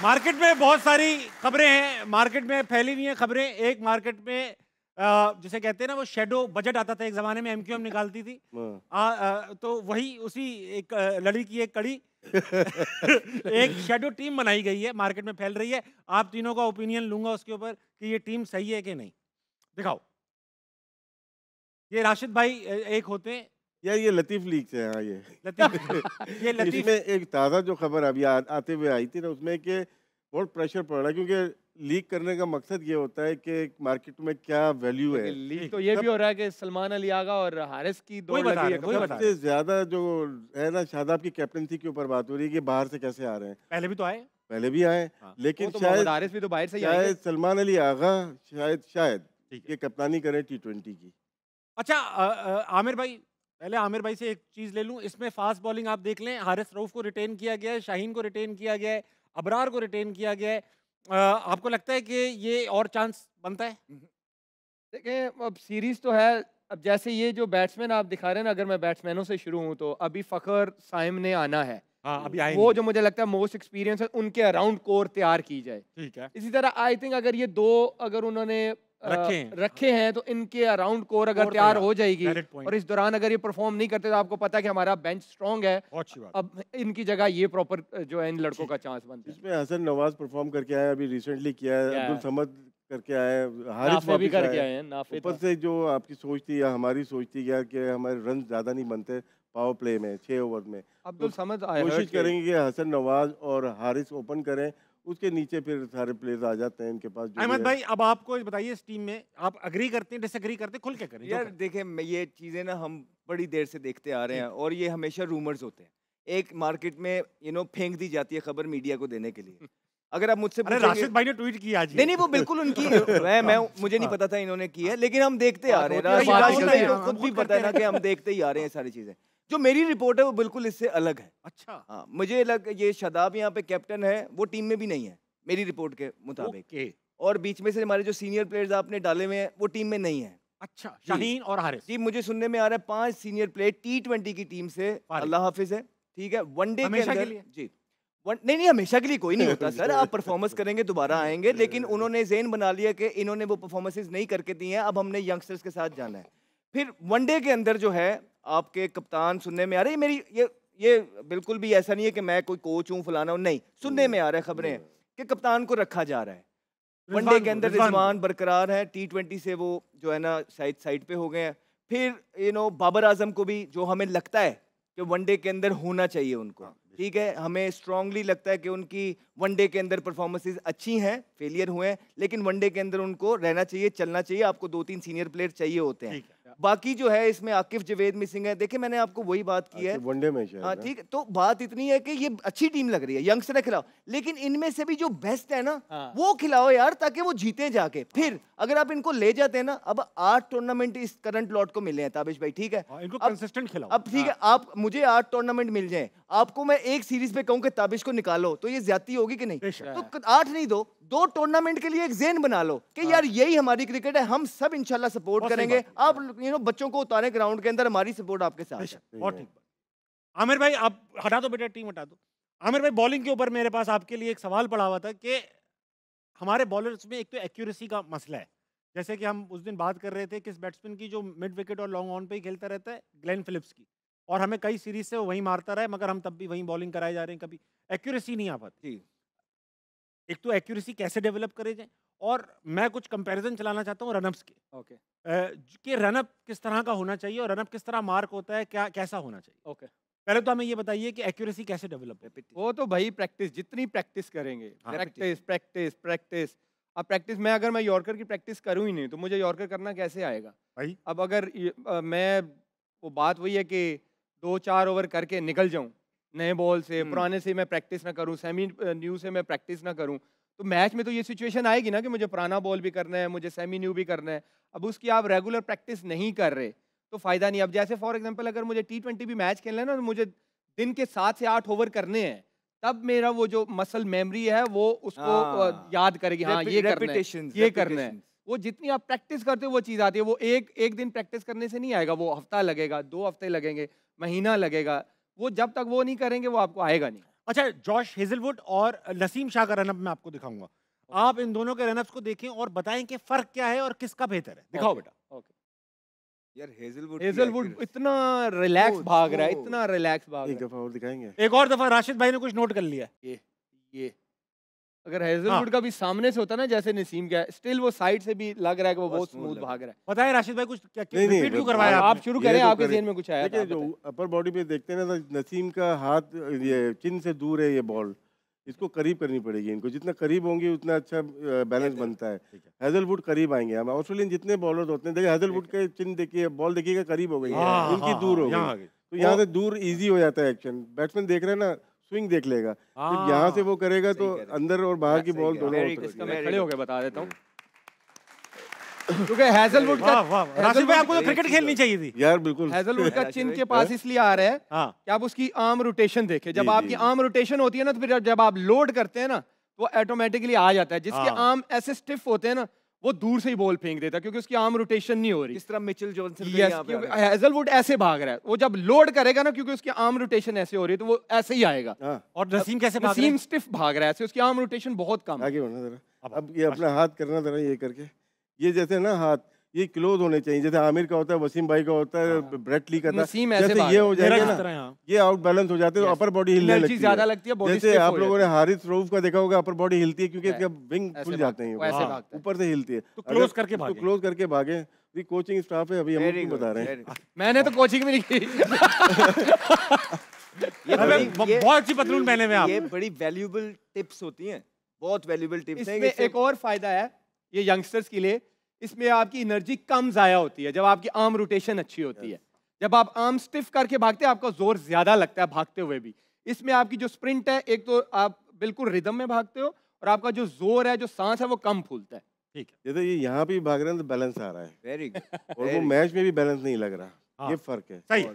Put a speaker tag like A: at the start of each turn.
A: Market में बहुत सारी खबरें हैं, मार्केट में फैली हुई हैं खबरें। एक मार्केट में जिसे कहते हैं ना, वो शेडो बजट आता था एक जमाने में, एमक्यूएम निकालती थी। तो वही उसी एक लड़ी की एक कड़ी एक शेडो टीम बनाई गई है, मार्केट में फैल रही है। आप तीनों का ओपिनियन लूंगा उसके ऊपर कि ये टीम सही है कि नहीं। दिखाओ, ये राशिद भाई एक होते हैं।
B: यार ये लतीफ़ लीग से है। हाँ ये
A: लतीफ़ ये लतीफ़
B: इसमें एक ताज़ा जो खबर अभी आते हुए आई थी ना, उसमें कि बहुत प्रेशर पड़ रहा है, क्योंकि लीक करने का मकसद ये होता है कि मार्केट में क्या वैल्यू है।
C: लीक तो ये भी हो रहा है कि सलमान अली आगा और हारिस की दौड़
A: वही बता
C: लगी
A: रहे हैं, वही
C: है।
A: बता रहे
B: सबसे ज्यादा जो है ना, शादाब की कैप्टनसी के ऊपर बात हो रही है कि बाहर से कैसे आ रहे हैं।
A: पहले भी तो आए।
B: पहले भी आए,
A: हाँ।
B: लेकिन
C: वो तो मोहम्मद
B: शायद
C: हारिस भी तो बाहर से ही आएंगे।
B: शायद सलमान अली आगा शायद
A: ठीक है।
B: ये कप्तानी करें T20 की।
A: अच्छा, आमिर भाई, पहले आमिर भाई से एक चीज ले लूं। इसमें फास्ट बॉलिंग आप देख लें, हारिस रऊफ को रिटेन किया गया है, शाहीन को रिटेन किया गया है, अबरार को रिटेन किया गया है। आपको लगता है कि ये और चांस बनता है?
C: देखें, अब सीरीज तो है। अब जैसे ये जो बैट्समैन आप दिखा रहे हैं ना, अगर मैं बैट्समैनों से शुरू हूं तो अभी फखर साइम ने आना है।
A: हाँ, अभी आए
C: वो
A: नहीं।
C: जो मुझे लगता है मोस्ट एक्सपीरियंस है, उनके अराउंड कोर तैयार की जाए।
A: ठीक है,
C: इसी तरह आई थिंक अगर ये दो अगर उन्होंने
A: रखे हैं।
C: हैं तो इनके अराउंड कोर अगर
A: कोर
C: तैयार
A: तैयार,
C: हो जाएगी।
A: Valid point.
C: और इस दौरान अगर ये परफॉर्म नहीं करते तो आपको पता है कि हमारा बेंच स्ट्रांग है।
A: बहुत अच्छी बात।
C: अब इनकी जगह ये प्रॉपर जो है इन लड़कों का चांस बनता है।
B: इसमें हसन नवाज परफॉर्म करके आए, अभी रिसेंटली किया है,
C: क्या
B: अब्दुल
C: है?
B: समद करके आए, हारिस
C: नाफे भी
B: वापिस
C: करके
B: आए।
C: आए हैं, नाफे
B: ऊपर
C: था।
B: से जो आपकी सोच थी या हमारी सोच थी यार कि हमारे रन ज़्यादा नहीं बनते पावर प्ले में 6 ओवर में,
C: अब्दुल
B: तो
C: समद
B: कोशिश करेंगे कि हसन नवाज और हारिस ओपन करें, उसके नीचे फिर सारे प्लेयर्स आ जाते हैं इनके पास जो भी
A: अहमद
B: है।
A: भाई, अब आपको बताइए, इस टीम में आप अग्री करते हैं, डिसएग्री करते हैं, खुल के करें।
D: यार देखें, मैं ये चीज़ें ना हम बड़ी देर से देखते आ रहे हैं और ये हमेशा रूमर्स होते हैं। एक मार्केट में फेंक दी जाती है खबर मीडिया को देने के लिए। अगर आप मुझसे
A: अरे
D: पूछेंगे,
A: राशिद भाई ने ट्वीट किया आज।
D: नहीं वो बिल्कुल उनकी मैं मुझे नहीं पता था इन्होंने की है, लेकिन हम देखते आ रहे हैं।
C: बात होती है,
D: राशिद भाई
C: बात
D: को खुद भी पता है ना कि हम देखते ही आ रहे हैं सारी चीज़ें। जो मेरी रिपोर्ट है वो बिल्कुल इससे अलग है।
A: अच्छा,
D: हाँ, मुझे ये शादाब यहाँ पे कैप्टन है, वो टीम में भी नहीं है मेरी रिपोर्ट के मुताबिक।
A: ओके।
D: और बीच में से हमारे जो सीनियर प्लेयर्स आपने डाले हुए हैं वो टीम में नहीं है।
A: अच्छा, शाहीन और हारिस।
D: जी, मुझे सुनने में आ रहा है 5 सीनियर प्लेयर T20 की टीम से अल्लाह हाफिज है। ठीक है, वनडे के
A: हमेशा के
D: अंदर
A: लिए?
D: जी नहीं हमेशा के लिए कोई नहीं होता सर। आप परफॉर्मेंस करेंगे दोबारा आएंगे, लेकिन उन्होंने ज़हन बना लिया कि इन्होंने वो परफॉर्मेंसेस नहीं करके दी हैं, अब हमने यंगस्टर्स के साथ जाना है। फिर वनडे के अंदर जो है आपके कप्तान सुनने में आ रही है, मेरी ये बिल्कुल भी ऐसा नहीं है कि मैं कोई कोच हूँ फलाना हूँ, नहीं, सुनने में आ रहा है खबरें कि कप्तान को रखा जा रहा है। वनडे के अंदर रिजवान बरकरार है, T20 से वो जो है ना साइड पे हो गए हैं। फिर बाबर आजम को भी, जो हमें लगता है कि वनडे के अंदर होना चाहिए उनको, ठीक है, हमें स्ट्रांगली लगता है कि उनकी वनडे के अंदर परफॉर्मेंसेस अच्छी हैं, फेलियर हुए हैं, लेकिन वनडे के अंदर उनको रहना चाहिए, चलना चाहिए। आपको 2-3 सीनियर प्लेयर चाहिए होते हैं। बाकी जो है इसमें आकिफ जवेद मिसिंग है। देखिए, मैंने आपको वही बात की है
B: वनडे में शायद
D: हाँ,
B: ना।
D: ठीक है। तो बात इतनी है कि ये अच्छी टीम लग रही है, यंगस्टर खिलाओ, लेकिन इनमें से भी जो बेस्ट है ना वो खिलाओ यार, ताकि वो जीते जाके। फिर अगर आप इनको ले जाते हैं ना, अब 8 टूर्नामेंट इस करंट लॉट को मिले हैं ताबिश भाई, ठीक है,
A: इनको
D: अब
A: कंसिस्टेंट खिलाओ।
D: अब ठीक है, आप मुझे 8 टूर्नामेंट मिल जाएं, आपको मैं एक सीरीज पे कहूं कि ताबिश को निकालो, तो ये ज्यादती होगी कि नहीं? तो 8 नहीं, 2 टूर्नामेंट के लिए एक ज़हन बना लो कि यार यही हमारी क्रिकेट है, हम सब इंशाल्लाह सपोर्ट करेंगे। आप बच्चों को उतारे ग्राउंड के अंदर, हमारी सपोर्ट आपके साथ है।
A: बहुत ठीक। आमिर भाई, आप हटा दो बेटा, टीम हटा दो। आमिर भाई, बॉलिंग के ऊपर मेरे पास आपके लिए एक सवाल पड़ा हुआ था कि हमारे बॉलर्स में एक तो एक्यूरेसी का मसला है। जैसे कि हम उस दिन बात कर रहे थे किस बैट्समैन की जो मिड विकेट और लॉन्ग ऑन पे ही खेलता रहता है, ग्लेन फिलिप्स की, और हमें कई सीरीज से वो वहीं मारता रहा है, मगर हम तब भी वहीं बॉलिंग कराए जा रहे हैं, कभी एक्यूरेसी नहीं आ पाती। एक तो एक्यूरेसी कैसे डेवलप करे जाए, और मैं कुछ कंपैरिजन चलाना चाहता हूँ रनअप्स के।
C: ओके
A: कि रनअप किस तरह का होना चाहिए और रनअप किस तरह मार्क होता है, क्या कैसा होना चाहिए।
C: ओके
A: पहले तो हमें ये बताइए कि एक्यूरेसी कैसे डेवलप है।
C: वो तो भाई प्रैक्टिस, जितनी प्रैक्टिस करेंगे,
A: हाँ,
C: प्रैक्टिस प्रैक्टिस प्रैक्टिस। अब प्रैक्टिस में अगर मैं यॉर्कर की प्रैक्टिस करूँ ही नहीं तो मुझे यॉर्कर करना कैसे आएगा
A: भाई?
C: अब अगर मैं, वो बात वही है कि 2-4 ओवर करके निकल जाऊं नए बॉल से, पुराने से मैं प्रैक्टिस ना करूं, सेमी न्यू से मैं प्रैक्टिस ना करूं, तो मैच में तो ये सिचुएशन आएगी ना कि मुझे पुराना बॉल भी करना है, मुझे सेमी न्यू भी करना है। अब उसकी आप रेगुलर प्रैक्टिस नहीं कर रहे तो फायदा नहीं। अब जैसे फॉर एग्जांपल अगर मुझे T20 भी मैच खेलना है ना, तो मुझे दिन के 7 से 8 ओवर करने हैं, तब मेरा वो जो मसल मेमोरी है वो उसको याद करेगी, हाँ ये करना है, ये करना है। वो जितनी आप प्रैक्टिस करते हो वो चीज़ आती है। वो एक दिन प्रैक्टिस करने से नहीं आएगा, वो हफ्ता लगेगा, 2 हफ्ते लगेंगे, महीना लगेगा। वो जब तक वो नहीं करेंगे वो आपको आएगा नहीं।
A: अच्छा, जॉश हेजलवुड और नसीम शाह का रनअप मैं आपको दिखाऊंगा। आप इन दोनों के रनअप्स को देखें और बताएं कि फर्क क्या है और किसका बेहतर है। दिखाओ बेटा।
D: यार हेजलवुड
C: हेजलवुड इतना रिलैक्स
D: Smooth,
C: भाग रहा है,
D: smooth.
C: इतना रिलैक्स भाग
B: एक
C: रहा
B: दफा और दिखाएंगे।
A: एक और दफा राशिद भाई ने कुछ नोट कर लिया।
C: है। ये अगर हेजलवुड का भी सामने से होता ना जैसे नसीम का, स्टिल वो साइड से भी लग रहा है कि वो बहुत स्मूथ भाग रहा है।
A: बताए राशिद भाई कुछ क्या
B: नहीं, नहीं,
A: रिपीट क्यों
B: वो-
A: करवाया
C: आप
A: आपने?
C: शुरू
B: ये
C: करें,
B: तो
C: आपके
B: करें।
C: ज़हन में कुछ आया
B: देखिए
C: तो
B: जो
C: आप बताएं।
B: अपर बॉडी पे देखते हैं ना, तो नसीम का हाथ ये चिन से दूर है, ये बॉल इसको करीब करनी पड़ेगी इनको। जितना करीब होंगे उतना अच्छा बैलेंस बनता है। हेजलवुड करीब आएंगे। हम ऑस्ट्रेलियन जितने बॉलर होते हैं, देखिए हेजलवुड के चिन देखिए, बॉल देखिएगा करीब हो गई है,
A: हाँ,
B: इनकी
A: हाँ,
B: दूर
A: हाँ,
B: हो
A: यहाँ आ
B: गई।
A: गई।
B: तो यहाँ से दूर इजी हो जाता है एक्शन। बैट्समैन देख रहे हैं ना, स्विंग देख लेगा। जब यहाँ से वो करेगा तो अंदर और बाहर की बॉल दोनों
D: Very
B: हो
D: good.
B: सकती है।
C: मैं खड़े होकर बता देता हूँ क्योंकि हेजलवुड का
A: वाह वाह, राशिद भाई आपको तो क्रिकेट खेलनी चाहिए थी।
B: यार बिल्कुल।
C: हेजलवुड का चिन के पास इसलिए आ रहा है
A: हाँ,
C: कि आप उसकी आर्म रोटेशन देखें। जब
B: जी,
C: आपकी
B: जी।
C: आर्म रोटेशन होती है ना, तो फिर जब आप लोड करते हैं ना, तो वो ऑटोमेटिकली आ जाता है। जिसके
A: हाँ।
C: आर्म ऐसे स्टिफ होते हैं ना, वो दूर से ही बॉल फेंक देता है क्योंकि उसकी आर्म रोटेशन नहीं हो रही।
D: किस तरह मिचेल जॉनसन
C: Yes,
D: यहाँ पे आ
C: क्योंकि
D: रहा है।
C: हेजलवुड ऐसे भाग रहा है, वो जब लोड करेगा ना, क्योंकि उसकी आर्म रोटेशन ऐसे हो रही है, तो वो ऐसे ही आएगा।
B: हाँ,
A: और नसीम कैसे भाग रहे
C: नसीम
A: हैं?
C: स्टिफ भाग रहा है, ऐसे उसकी आर्म रोटेशन बहुत कम है।
B: आगे बढ़ना जरा।
A: अब-
B: अब ये अपना हाथ करना जरा, ये करके। ये जैसे ना हाथ, ये क्लोज होने चाहिए। जैसे आमिर का होता है, वसीम भाई का होता है, ब्रेट ली का था।
C: नसीम ऐसे
B: जैसे
C: भाग
B: ये
C: रहा
B: हो
C: है।
A: मेरा
B: जाएगा
A: जिस
B: ना,
A: तरह यहाँ।
B: ये आउट बैलेंस हो जाते हैं, तो
C: Yes.
B: अपर बॉडी हिलने
C: Energy
B: लगती
C: ज्यादा लगती है, body
B: जैसे
C: stiff
B: आप
C: हो
B: लोगों ने
C: जाती है।
B: हारिस रऊफ का देखा होगा, अपर बॉडी हिलती है क्योंकि
C: है।
B: इसका विंग
C: ऐसे
B: खुल
C: भागता
B: जाते
C: है,
B: हैं,
C: वो ऐसे
B: हाँ,
C: भागता है।
B: ऊपर से हिलती है।
A: तो close करके
B: इसको
A: भागे।
B: क्लोज करके भागे। ये कोचिंग स्टाफ है, अभी हम
D: Very
B: आपको
D: good,
B: बता रहे
D: very
B: हैं।
D: good.
C: मैंने तो कोचिंग भी नहीं की।
D: ये
A: अबे,
D: बड़ी- ये-
A: बहुत अच्छी पतलून पहने हुए आप।
D: ये बड़ी वैल्यूएबल टिप्स होती हैं, बहुत वैल्यूएबल टिप्स हैं।
C: इसमें
D: इससे-
C: एक और फायदा है ये यंगस्टर्स के लिए, इसमें आपकी एनर्जी कम जाया होती है जब आपकी आर्म रोटेशन अच्छी होती है। जब आप आर्म स्टिफ करके भागते हैं, आपका जोर ज्यादा लगता है भागते हुए भी। इसमें आपकी जो स्प्रिंट है, एक तो आप बिल्कुल रिदम में भागते हो, और आपका जो जोर है, जो सांस है, वो कम फूलता है।
A: ठीक है।
B: जैसे ये यहाँ भी भाग रहे हैं तो बैलेंस आ रहा है,
D: Very good.
B: और वो मैच में भी बैलेंस नहीं लग रहा।
A: हाँ।
B: ये फर्क है।
A: सही है।